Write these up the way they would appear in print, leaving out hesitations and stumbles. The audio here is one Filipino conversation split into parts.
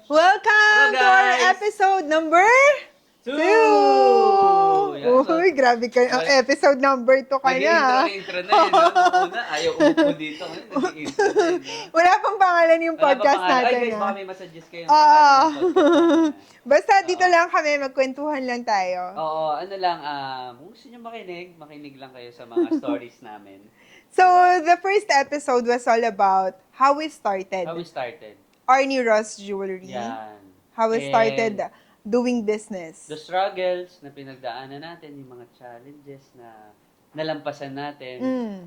Welcome to our guys! episode number Two! 2! Yan, Uy, grabe ka. well, Episode number 2 ka na. Nag-i-intro na eh, no? Nung una, ayaw umupo dito. Ngayon, nag-i-intro na eh, no? Wala pang pangalan yung Wala pa podcast pangalan. Ay natin. guys, baka Ha? may masuggest kayong Oo. pangalan ng podcast natin. Basta dito Oo. lang kami, magkwentuhan lang tayo. Oo, ano lang, kung gusto nyo makinig lang kayo sa mga stories namin. So, the first episode was all about how we started. How we started. Arnie Ross Jewelry. Yan. How we And started doing business. the struggles na pinagdaanan natin, yung mga challenges na nalampasan natin,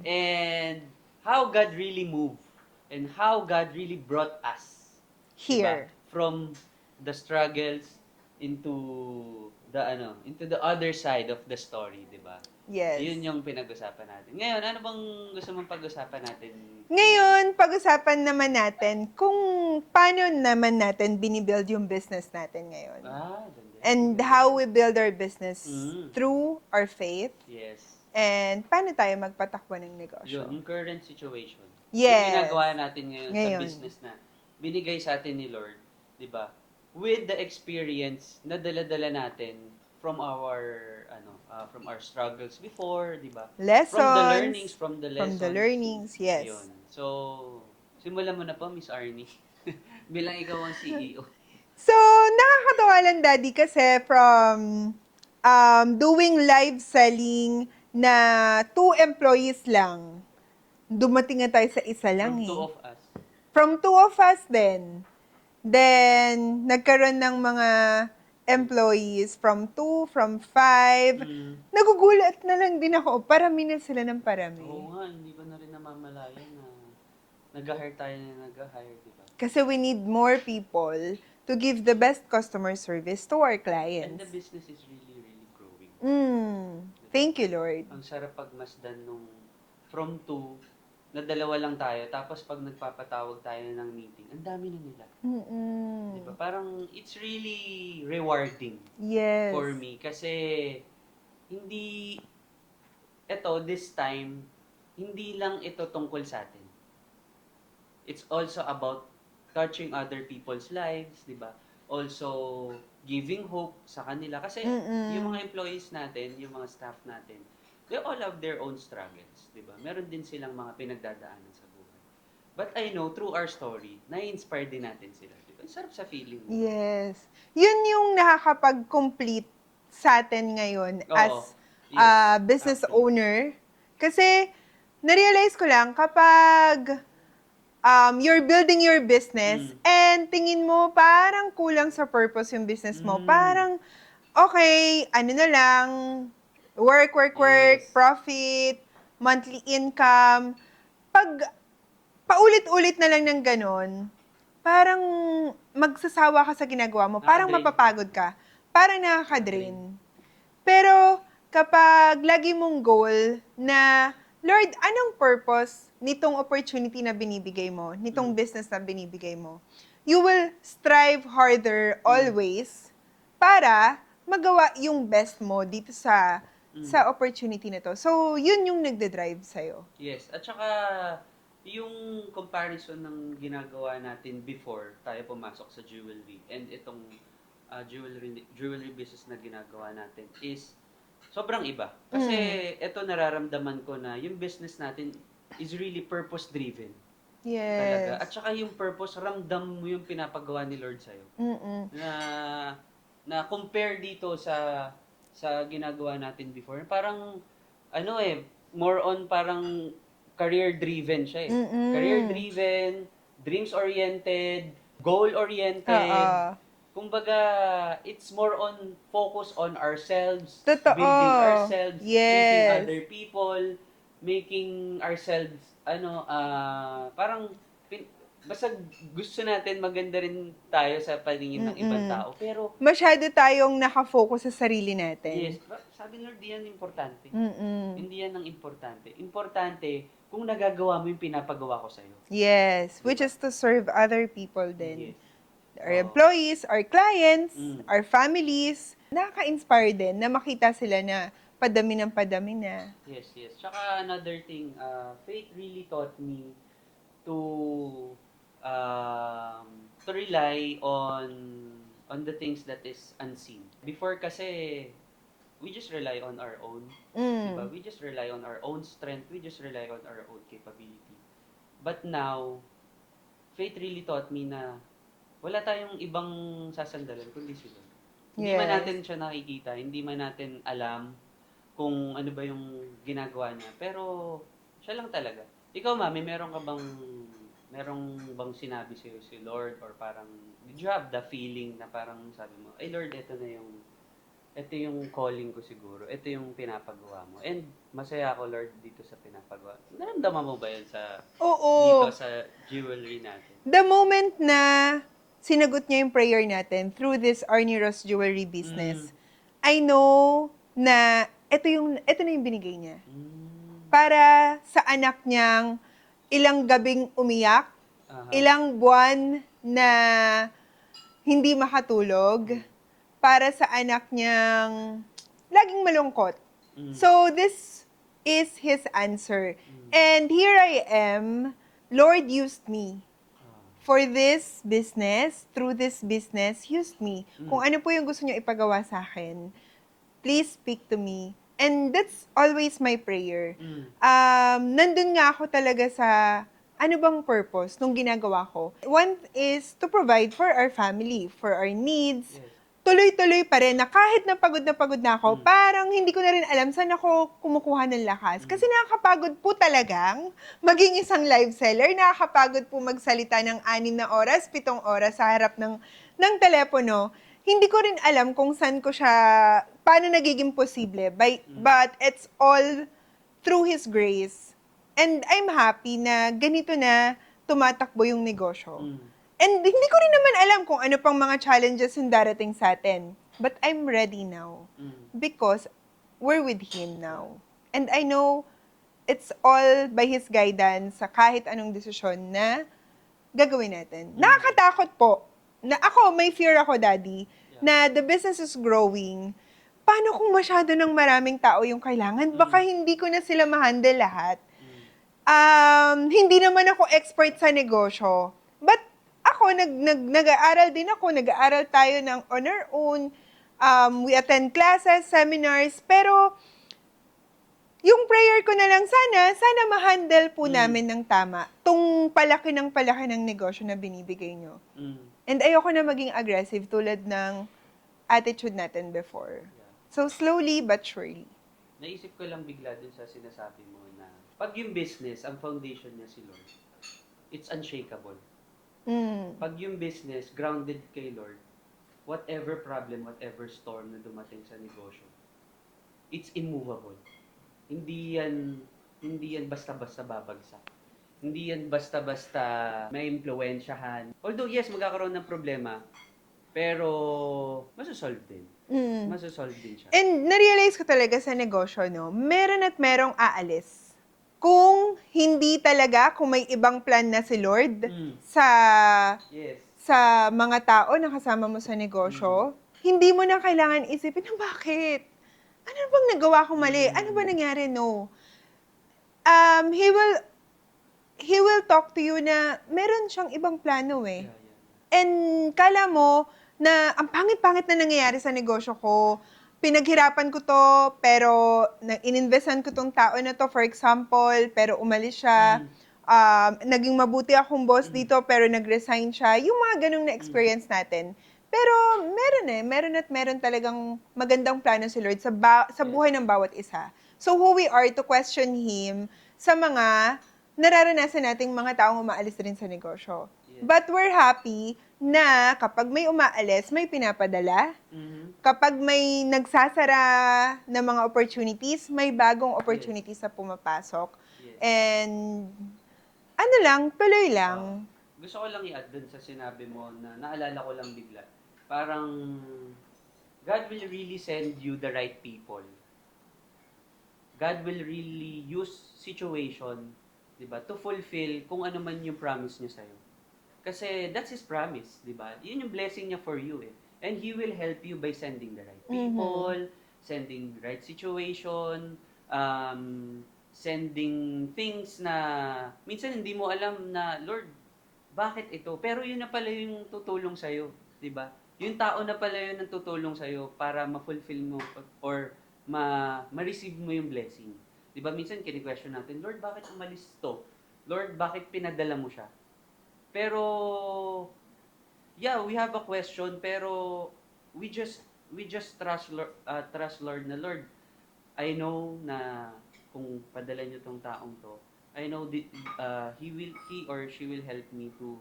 and how God really moved, and how God really brought us Here. diba? From the struggles into the other side of the story, di ba? Yes. Yun yung pinag-usapan natin. Ngayon, ano bang gusto mong pag-usapan natin? Ngayon, pag-usapan naman natin kung paano naman natin binibuild yung business natin ngayon. Ganda. And how we build our business Mm. through our faith. Yes. And paano tayo magpatakbo ng negosyo. Yung current situation. Yes. Yung ginagawa natin ngayon Ngayon. sa business na binigay sa atin ni Lord, di ba? With the experience na dala-dala natin from our struggles before, di ba? Lessons. From the lessons. From the learnings, yes. Yun. So, simulan mo na po, Miss Arnie. Bilang ikaw ang CEO. So, nakakatawa lang, Daddy, kasi from doing live selling na 2 employees lang, dumating na tayo sa isa lang From two eh. of us. From 2 of us din. Then, nagkaroon ng mga employees from 2, from 5. Nagugulat na lang din ako. Parami na sila ng parami. Oo nga, hindi ko na rin namamalayan na nag-hire tayo na nag-hire, di ba? Kasi we need more people to give the best customer service to our And clients. the business is really, really growing. Thank you, Lord. Ang sarap pagmasdan nung from 2, na dalawa lang tayo, tapos pag nagpapatawag tayo ng meeting, ang dami na nila. Di ba? Parang it's really rewarding Yes. for me. Kasi hindi, this time, hindi lang ito tungkol sa atin. It's also about touching other people's lives, di ba? Also, giving hope sa kanila. Kasi yung mga employees natin, yung mga staff natin, they all have their own struggles, di ba? Meron din silang mga pinagdadaanan sa buhay. But I know, through our story, na-inspire din natin sila. Di ba? Sarap sa feeling. Yes. Yun yung nakakapag-complete sa atin ngayon Oo. as Yes, business actually. owner. Kasi, na-realize ko lang, kapag you're building your business and tingin mo parang kulang sa purpose yung business mo, parang, okay, ano na lang, work, Yes. profit, monthly income. Pag paulit-ulit na lang ng ganon, parang magsasawa ka sa ginagawa mo, parang Nakaka-drain. mapapagod ka, parang nakaka-drain. Pero kapag lagi mong goal na, Lord, anong purpose nitong opportunity na binibigay mo, nitong business na binibigay mo? You will strive harder always para magawa yung best mo dito sa opportunity na to. So, yun yung nagde-drive sa'yo. Yes. At saka, yung comparison ng ginagawa natin before tayo pumasok sa jewelry and itong jewelry business na ginagawa natin is sobrang iba. Kasi ito nararamdaman ko na yung business natin is really purpose-driven. Talaga. At Yes. saka yung purpose, ramdam mo yung pinapagawa ni Lord sa'yo. Na compare dito sa ginagawa natin before. Parang, more on parang career-driven siya eh. Career-driven, dreams-oriented, goal-oriented. Oo. Kumbaga, it's more on focus on ourselves, Totoo. building ourselves, pleasing Yes. other people, making ourselves, parang, basta gusto natin maganda rin tayo sa paningin ng ibang tao. Pero, Masyado tayong nakafocus sa sarili natin. yes, sabi ni Lord, di yan importante. Hindi yan ang importante. Importante, kung nagagawa mo yung pinapagawa ko sa'yo. Yes, which is to serve other people din. Yes. Our employees, our clients, Mm. our families. Nakaka-inspire din na makita sila na padami ng padami na. Yes, yes. Tsaka another thing, faith really taught me to to rely on the things that is unseen. Before kasi, we just rely on our own, diba? Mm. We just rely on our own strength, we just rely on our own capability. But now, faith really taught me na wala tayong ibang sasandalan kundi si Lord. Hindi man Yes. natin siya nakikita, hindi man natin alam kung ano ba yung ginagawa niya, pero siya lang talaga. Ikaw, Mami, merong bang sinabi sa'yo si Lord, or parang, did you have the feeling na parang sabi mo, ay Lord, ito yung calling ko siguro, ito yung pinapagawa mo. And masaya ako, Lord, dito sa pinapagawa. Naramdaman mo ba yun dito Oo. sa jewelry natin? The moment na sinagot niya yung prayer natin through this Arnie Ross jewelry business, I know na ito na yung binigay niya. Para sa anak niyang ilang gabing umiyak, Aha. ilang buwan na hindi makatulog, para sa anak niyang laging malungkot. Mm. So, this is his answer. And here I am, Lord used me. For this business, through this business, used me. Kung ano po yung gusto niyo ipagawa sa akin, please speak to me. And that's always my prayer. Nandun nga ako talaga sa ano bang purpose nung ginagawa ko. One is to provide for our family, for our needs. Yes. Tuloy-tuloy pa rin na kahit na pagod na ako, parang hindi ko na rin alam saan ako kumukuha ng lakas. Kasi nakakapagod po talagang maging isang live seller. Nakakapagod po magsalita ng 6 na oras, 7 oras sa harap ng telepono. Hindi ko rin alam kung saan ko siya, paano nagiging posible. But it's all through His grace. And I'm happy na ganito na tumatakbo yung negosyo. And hindi ko rin naman alam kung ano pang mga challenges yung darating sa atin. But I'm ready now. Because we're with Him now. And I know it's all by His guidance sa kahit anong desisyon na gagawin natin. Nakakatakot po. Na ako, may fear ako, Daddy, na the business is growing. Paano kung masyado ng maraming tao yung kailangan? Baka hindi ko na sila ma-handle lahat. Hindi naman ako expert sa negosyo. But ako, nag-aaral din ako. Nag-aaral tayo ng on our own. We attend classes, seminars. Pero, yung prayer ko na lang sana ma-handle po namin ng tama tong palaki ng negosyo na binibigay nyo. And ayoko na maging aggressive tulad ng attitude natin before. So, slowly but surely. Naisip ko lang bigla dun sa sinasabi mo na pag yung business, ang foundation niya si Lord, it's unshakable. Pag yung business, grounded kay Lord, whatever problem, whatever storm na dumating sa negosyo, it's immovable. Hindi yan basta-basta babagsak. Hindi yan basta-basta may impluwensyahan. Although yes, magkakaroon ng problema, pero masosolve din. Masosolve din siya. And na-realize ko talaga sa negosyo, no, meron at merong aalis. Kung hindi talaga, kung may ibang plan na si Lord Yes. sa mga tao na kasama mo sa negosyo, hindi mo na kailangan isipin na bakit? Ano bang nagawa ko mali? Ano ba nangyari? No. He will talk to you na meron siyang ibang plano eh. And kala mo na ang pangit-pangit na nangyayari sa negosyo ko, pinaghirapan ko to, pero ininvestan ko tong tao na to, for example, pero umalis siya. Naging mabuti akong boss dito, pero nag-resign siya. Yung mga ganong na-experience natin. Pero meron talagang magandang plano si Lord sa buhay ng bawat isa. So who we are to question Him sa mga nararanasan nating mga taong umaalis rin sa negosyo. Yes. But we're happy na kapag may umaalis, may pinapadala. Kapag may nagsasara ng mga opportunities, may bagong opportunities na pumapasok. Yes. And tuloy lang. Gusto ko lang i-add dun sa sinabi mo na naalala ko lang bigla. Parang God will really send you the right people. God will really use situation, 'di ba, to fulfill kung ano man yung promise niya sa'yo. Kasi that's His promise, 'di ba? Yun yung blessing niya for you eh. And He will help you by sending the right people, sending the right situation, sending things na minsan hindi mo alam na, Lord, bakit ito? Pero yun na pala yung tutulong sa'yo, di ba? Yung tao na pala yun ang tutulong sa'yo para ma-fulfill mo or ma-receive mo yung blessing. Di ba minsan kini-question natin, Lord, bakit umalis to? Lord, bakit pinadala mo siya? Pero, yeah, we have a question, pero we just trust Lord na, Lord, I know na kung padala niyo tong taong to, I know he or she will help me to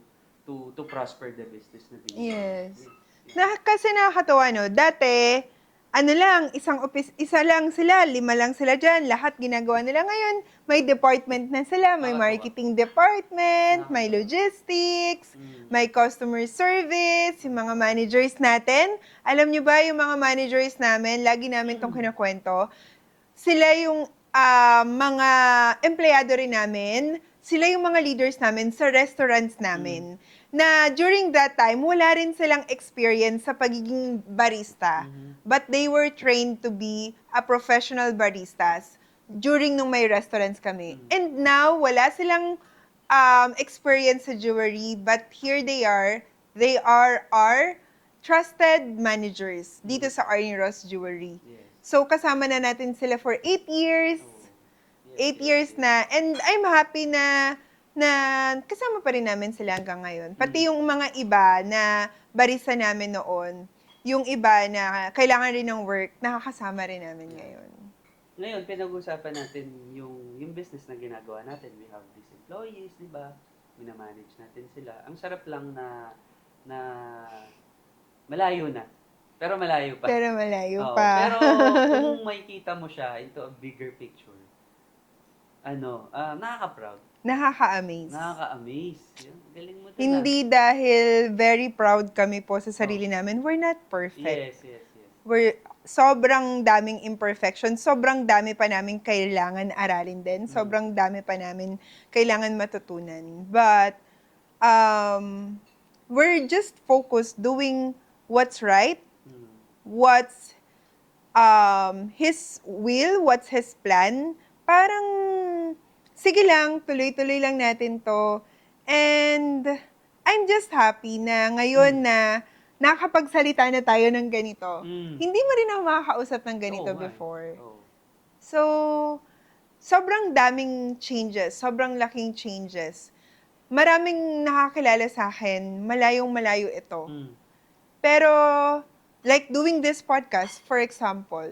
prosper the business na binigay. Yes. Yeah. Kasi nakakatawa, no? Dati, ano lang, isa lang sila, 5 lang sila dyan, lahat ginagawa nila. Ngayon, may department na sila, may Nakakatuwa. marketing department, may Nakakatuwa. logistics, Mm. may customer service, yung mga managers natin. Alam nyo ba, yung mga managers namin, lagi namin itong kinukwento, sila yung mga empleyado rin namin, sila yung mga leaders namin sa restaurants namin. Na during that time, wala rin silang experience sa pagiging barista. But they were trained to be a professional baristas during nung may restaurants kami. And now, wala silang experience sa jewelry, but here they are. They are our trusted managers dito sa Arnie Ross Jewelry. Yes. So, kasama na natin sila for 8 years. Oh. 8 years na. And I'm happy na kasama pa rin namin sila hanggang ngayon. Pati yung mga iba na barista namin noon, yung iba na kailangan rin ng work, nakakasama rin namin ngayon. Ngayon, pinag-usapan natin yung business na ginagawa natin. We have these employees, di ba? Minamanage natin sila. Ang sarap lang na malayo na. Pero malayo pa. Pero malayo Oo, pa. pero kung makikita mo siya into a bigger picture, nakaka-proud. Nakaka-amaze. Nakaka-amaze. Galing mo talaga. Hindi dahil very proud kami po sa sarili namin. We're not perfect. Yes. Sobrang daming imperfection, sobrang dami pa namin kailangan aralin din, sobrang dami pa namin kailangan matutunan. But, we're just focused doing what's right, what's His will, what's His plan. Parang, sige lang, tuloy-tuloy lang natin to. And, I'm just happy na ngayon na nakakapagsalita na tayo ng ganito. Hindi mo rin ako makakausap ng ganito before. So, sobrang daming changes, sobrang laking changes. Maraming nakakilala sa akin, malayong-malayo ito. Pero, like doing this podcast, for example,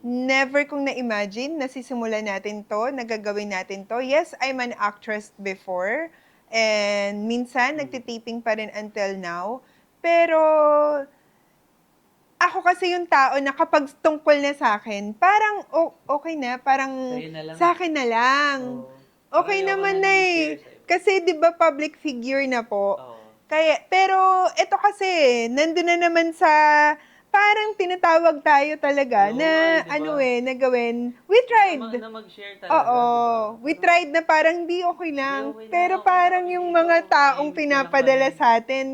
never kong na-imagine na sisimulan natin to, nagagawin natin to. Yes, I'm an actress before, and minsan, nagtitaping pa rin until now. Pero, ako kasi yung tao na kapag tungkol na sa akin, parang okay na, parang sa akin na lang. Okay naman na eh. Kasi 'di ba public figure na po. Kaya, pero ito kasi, nandun na naman sa, parang tinatawag tayo talaga na, diba? na gawin. We tried. Na mag-share talaga, Oo. diba? We tried na parang di okay lang. okay lang, Pero okay parang lang, yung hindi mga ko, taong hindi ko lang pinapadala kami. sa atin,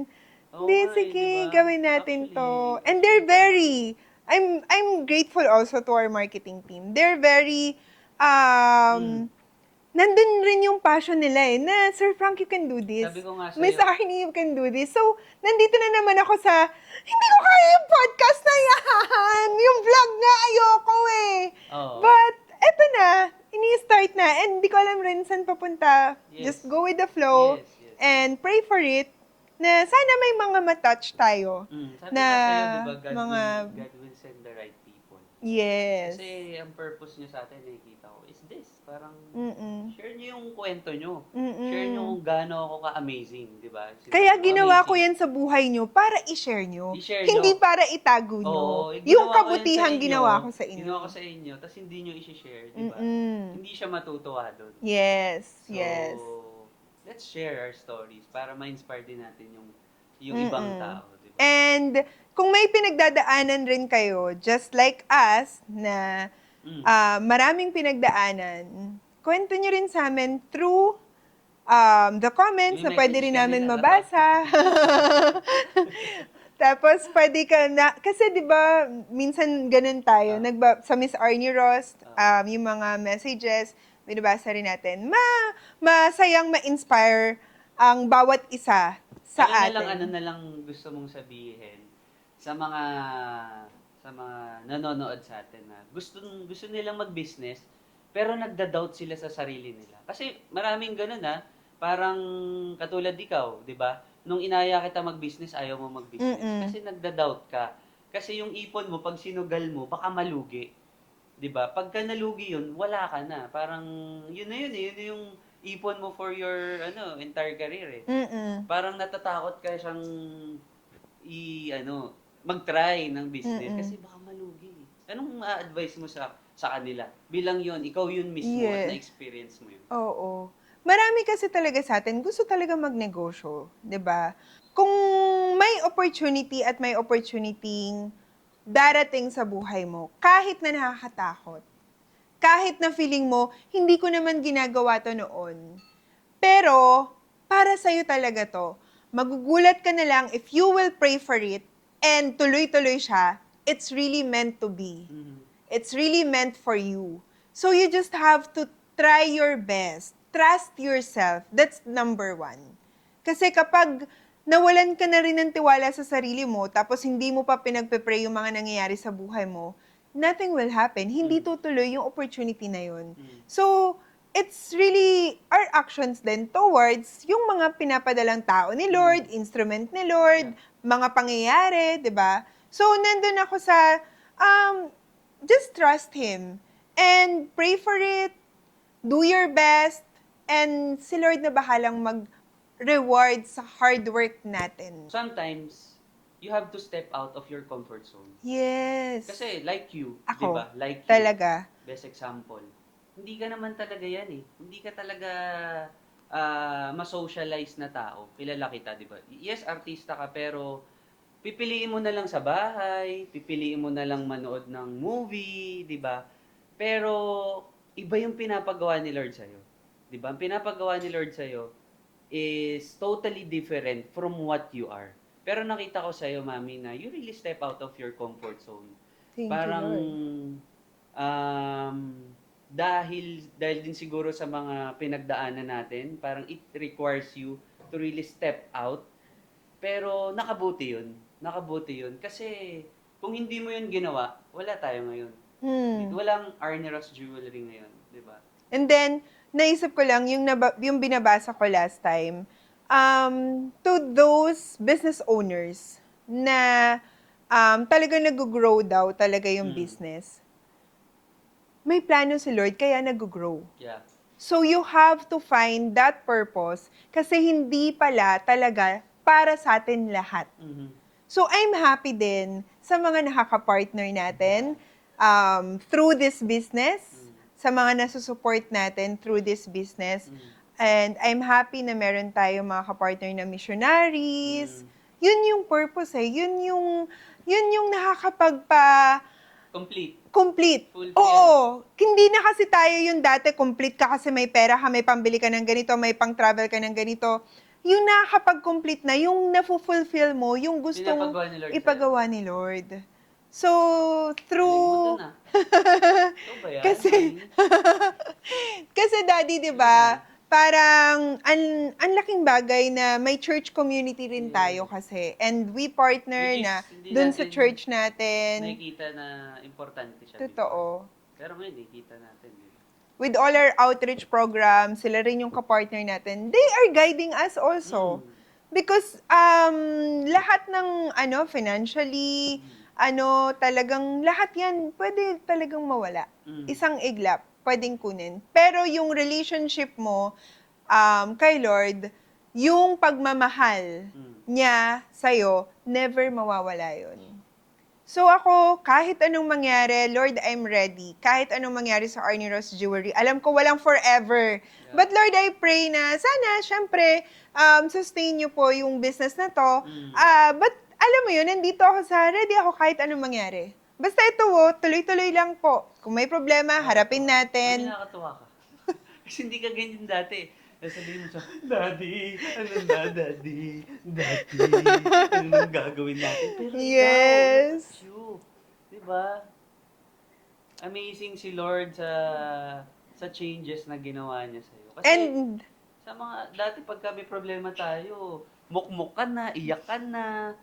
hindi, sige, diba? gawin natin to. And they're very, I'm grateful also to our marketing team. They're very, nandun rin yung passion nila eh, na, Sir Frank, you can do this. Sabi ko nga sa'yo. Miss Arnie, you can do this. So, nandito na naman ako sa, hindi ko kaya yung podcast na yan. Yung vlog nga, ayoko eh. But, eto na, ini-start na. And hindi ko alam rin saan papunta. Yes. Just go with the flow. Yes. And pray for it. Na sana may mga matouch tayo. Sabi Na nga sa'yo, diba, God will send the right people. Yes. Kasi ang purpose nyo sa atin, nakikita ko, is this. Parang, share nyo yung kwento nyo. Share nyo kung gaano ako ka-amazing, di ba? Kaya ginawa ko yan sa buhay nyo para i-share nyo. I-share Hindi nyo. para itago nyo. Oo, Yung ginawa ko yan kabutihan sa inyo. ginawa ko sa inyo. Ginawa ko sa inyo, tapos hindi nyo i-share, di ba? Hindi siya matutuwa doon. Yes, So, yes. let's share our stories para ma-inspire din natin yung ibang tao, di ba? And kung may pinagdadaanan rin kayo, just like us, na maraming pinagdaanan, kwento nyo rin sa amin through the comments na May pwede message rin ka namin nila, mabasa. Tapos pwede ka na, kasi di ba minsan ganun tayo, sa Miss Arnie Ross, yung mga messages, binabasa rin natin, masayang ma-inspire ang bawat isa sa Ano atin. na lang gusto mong sabihin sa mga nanonood sa atin na gusto nilang mag-business pero nagda-doubt sila sa sarili nila. Kasi maraming gano'n parang katulad ikaw, 'di ba? Nung inaya kita mag-business, ayaw mo mag-business Mm. kasi nagda-doubt ka. Kasi yung ipon mo pag sinugal mo, baka malugi. 'Di ba? Pagka nalugi 'yun, wala ka na. Parang yun na yun eh, yun na yung ipon mo for your entire career eh. Mm. Parang natatakot ka siyang mag-try ng business Mm. kasi baka malugi. Anong ma-advise mo sa kanila? Bilang yon, ikaw yun mismo at Yeah. na-experience mo yun. Oo. Marami kasi talaga sa atin gusto talaga magnegosyo, 'di ba? Kung may opportunity at may opportunity darating sa buhay mo, kahit na nakakatakot, kahit na feeling mo, hindi ko naman ginagawa 'to noon. Pero, para sa'yo talaga 'to. Magugulat ka na lang if you will pray for it and tuloy-tuloy siya, it's really meant to be. Mhm. It's really meant for you. So you just have to try your best. Trust yourself. That's number one. Kasi kapag nawalan ka na rin ng tiwala sa sarili mo, tapos hindi mo pa pinagpe-pray yung mga nangyayari sa buhay mo, nothing will happen. Hindi Mm. tutuloy yung opportunity na yun. Mm. So, it's really our actions then towards yung mga pinapadalang tao ni Lord, instrument ni Lord, mga pangyayari, 'di ba? So, nandun ako sa just trust Him and pray for it, do your best, and si Lord na bahalang mag-reward sa hard work natin. Sometimes, you have to step out of your comfort zone. Yes. Kasi like you, 'di Ako, ba? Like you, talaga. best example. Hindi ka naman talaga 'yan eh. Hindi ka talaga ma-socialize na tao. Kilala kita, 'di ba? Yes, artista ka pero pipiliin mo na lang sa bahay, pipiliin mo na lang manood ng movie, 'di ba? Pero iba yung pinapagawa ni Lord sa'yo. 'Di ba? Ang pinapagawa ni Lord sa'yo is totally different from what you are. Pero nakita ko sa'yo, Mami, na you really step out of your comfort zone. Thank you, Parang Lord. um, dahil din siguro sa mga pinagdaanan natin, parang it requires you to really step out. Pero nakabuti yun. Nakabuti yun. Kasi kung hindi mo yun ginawa, wala tayo ngayon. Walang Arnie Ross Jewelry ngayon, di ba? And then, naisip ko lang, yung binabasa ko last time, to those business owners na talaga nag-grow daw talaga yung business, may plano si Lord, kaya nag-grow. Yeah. So, you have to find that purpose kasi hindi pala talaga para sa atin lahat. Mhm. So, I'm happy din sa mga nakaka-partner natin through this business, sa mga nasusupport natin through this business. And I'm happy na meron tayo mga ka-partner na missionaries. Yun yung purpose eh. Yun yung Complete. complete. Fulfill. Oo. Hindi na kasi tayo yung dati complete ka kasi may pera ka, may pambili ka ng ganito, may pang-travel ka ng ganito. Yung nakakapag-complete na, yung na-fulfill mo, yung gustong Pinapagawa ni Lord ipagawa ni Lord. So, Galing mo through... dun Ikaw ba yan, kasi, Mami? kasi daddy, di ba, parang ang laking bagay na may church community rin tayo kasi. And we partner Which is, na hindi dun sa natin church natin. nakikita na importante siya Totoo. before. Pero ngayon, nakikita natin. With all our outreach programs, sila rin yung kapartner natin. They are guiding us also. Because lahat ng financially, talagang lahat yan pwede talagang mawala. Isang iglap, pwedeng kunin. Pero yung relationship mo kay Lord, yung pagmamahal niya sa'yo, never mawawala yun. So ako, kahit anong mangyari, Lord, I'm ready. Kahit anong mangyari sa Arnie Ross Jewelry, alam ko walang forever. Yeah. But Lord, I pray na sana, syempre, sustain niyo po yung business na to. But alam mo yun, nandito ako ready ako kahit anong mangyari. Basta ito, tuloy-tuloy lang po. Kung may problema, harapin Mami, natin. nakakatuwa ka. Kasi hindi ka ganyan dati. Sasabihin mo siya, Daddy, ano na, Daddy? Daddy, ano nang gagawin natin? Pero ikaw, Yes. look at you. Diba? Amazing si Lord sa changes na ginawa niya sa'yo. Kasi And, Sa mga, dati pagka may problema tayo, mukmuk ka na, iyak ka na.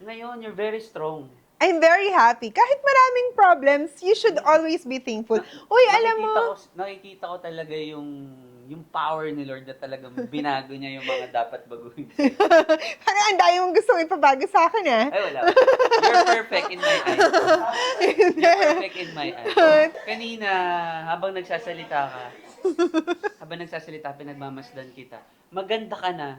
Ngayon, you're very strong. I'm very happy. Kahit maraming problems, you should always be thankful. Uy, alam mo, Nakikita ko talaga yung power ni Lord na talagang binago niya yung mga dapat baguhin. parang ang dami mong gustong ipabago sa akin, ah. Ay, wala. You're perfect in my eyes. You're perfect in my eyes. Kanina, habang nagsasalita, pinagmamasdan kita. Maganda ka na,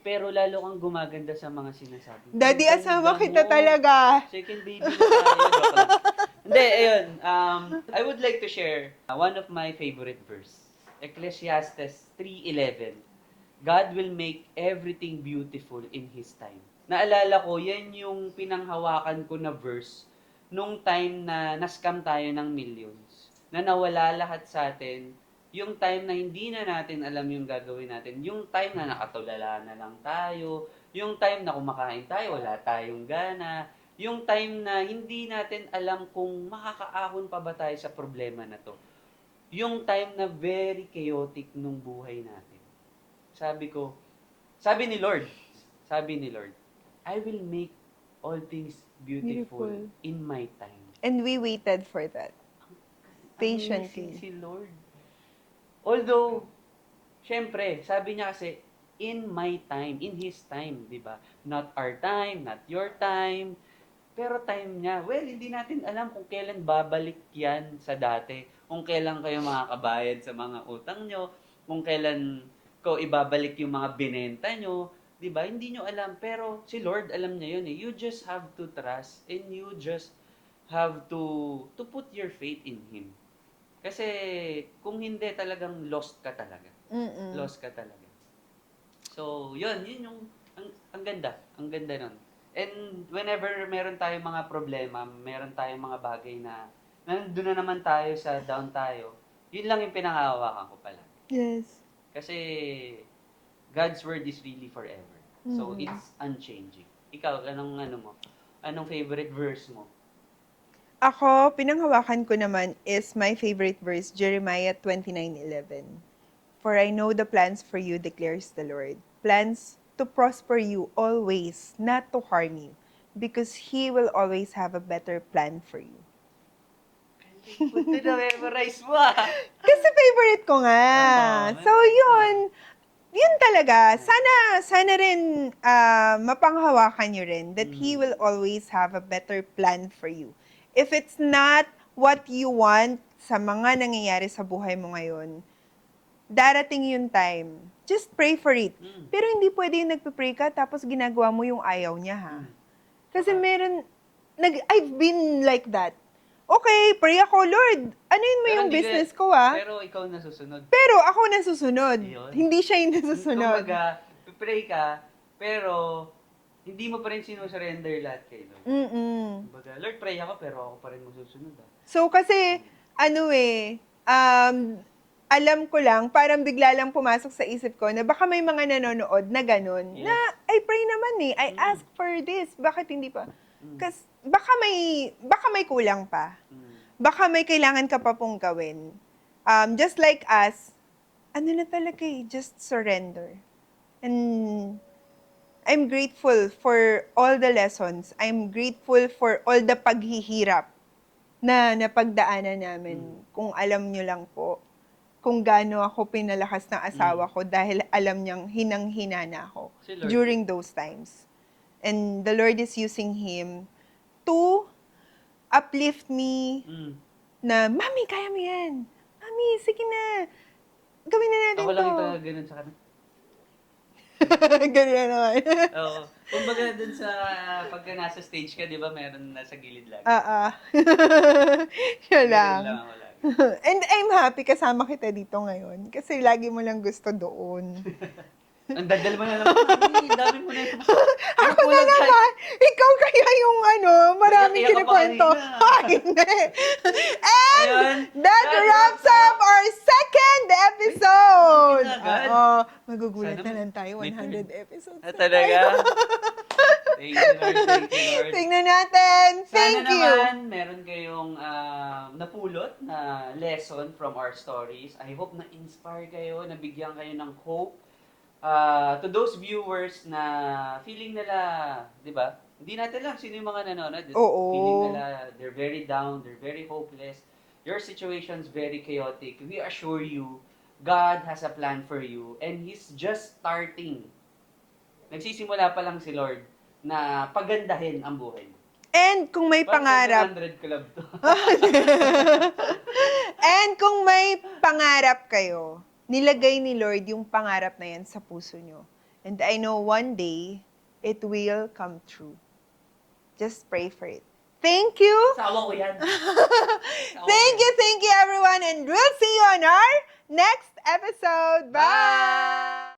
pero lalo kang gumaganda sa mga sinasabi. Daddy, Ang asawa ganda kita mo. talaga. Second baby na tayo. Joke lang. Hindi, ayun. I would like to share one of my favorite verse. Ecclesiastes 3:11. God will make everything beautiful in His time. Naalala ko, yan yung pinanghawakan ko na verse nung time na na-scam tayo ng millions. Na nawala lahat sa atin. Yung time na hindi na natin alam yung gagawin natin. Yung time na nakatulala na lang tayo. Yung time na kumakain tayo, wala tayong gana. Yung time na hindi natin alam kung makakaahon pa ba tayo sa problema na to. Yung time na very chaotic nung buhay natin. Sabi ni Lord, I will make all things beautiful, Beautiful. in my time. And we waited for that. Patiently. Amazing si Lord. Although, syempre, sabi niya kasi, in my time, in His time, di ba? Not our time, not your time, pero time niya. Well, hindi natin alam kung kailan babalik yan sa dati. Kung kailan kayo makakabayad sa mga utang nyo. Kung kailan ko ibabalik yung mga binenta nyo. Di ba? Hindi nyo alam. Pero si Lord, alam niya yun eh. You just have to trust and you just have to put your faith in Him. Kasi kung hindi, talagang lost ka talaga. Mm-mm. Lost ka talaga. So, yun yung, ang ganda nun. And whenever meron tayong mga problema, meron tayong mga bagay na nandun na naman tayo sa down tayo, yun lang yung pinangahawakan ko pala. Yes. Kasi God's word is really forever. So, it's unchanging. Ikaw, anong favorite verse mo? Ako, pinanghawakan ko naman is my favorite verse, Jeremiah 29:11. For I know the plans for you, declares the Lord. Plans to prosper you always, not to harm you, because He will always have a better plan for you. Buti na memorize mo ah. Kasi favorite ko nga. Oo, So, yun talaga. Sana rin mapanghawakan nyo rin that He will always have a better plan for you. If it's not what you want sa mga nangyayari sa buhay mo ngayon, darating yung time. Just pray for it. Pero hindi pwede yung nagpe-pray ka tapos ginagawa mo yung ayaw niya, ha? Kasi I've been like that. Okay, pray ako, Lord, anuin mo Pero yung hindi business ko, ha? Pero ikaw nasusunod. Pero ako nasusunod. Yun. Hindi siya yung nasusunod. Kumbaga, pray ka, pero hindi mo pa rin sinusurrender lahat kay Lord. Kumbaga, Lord, pray ako, pero ako pa rin masusunod. Ah. So, kasi, alam ko lang, parang bigla lang pumasok sa isip ko na baka may mga nanonood na ganun, Yes. na I pray naman eh, I ask for this, bakit hindi pa? Kasi baka may kulang pa. Baka may kailangan ka pa pong gawin. Just like us, na talaga eh, just surrender. And I'm grateful for all the lessons. I'm grateful for all the paghihirap na napagdaanan namin. Kung alam nyo lang po, kung gaano ako pinalakas ng asawa ko dahil alam niyang hinang-hina na ako Si Lord. during those times. And the Lord is using him to uplift me na, Mami, kaya mo yan. Mami, sige na. Gawin na natin Ako lang to. ito ganun sa kanila. Ganun na naman. Oo. Kumbaga dun sa pagka nasa stage ka, di ba, meron nasa gilid lagi. Yun Ganun lang. lang ako lagi. And I'm happy kasama kita dito ngayon. Kasi lagi mo lang gusto doon. Ang dadal mo na naman. Mami, dami mo na ito. Ako na naman! Ikaw kaya yung maraming Iyak-iyak ka pa kinikwento. kanina. Hindi. And Ayun. that wraps up our second episode. Agad. Oo. Magugulat Sana na lang tayo, may 100 episodes. Talaga? Thank you, Lord. Thank you, Lord. Tingnan natin. Thank Sana you. naman meron kayong napulot na lesson from our stories. I hope na-inspire kayo, nabigyan kayo ng hope. To those viewers na feeling nila, di ba? Hindi natin lang sino yung mga nanonood. Oo. Feeling nila they're very down, they're very hopeless. Your situation's very chaotic. We assure you, God has a plan for you and He's just starting. Nagsisimula pa lang si Lord na pagandahin ang buhay mo. And kung may Parang pangarap, 700 club to. and kung may pangarap kayo, nilagay ni Lord yung pangarap na yan sa puso nyo. And I know one day, it will come true. Just pray for it. Thank you. Sawa ko yan. Thank you, everyone. And we'll see you on our next episode. Bye!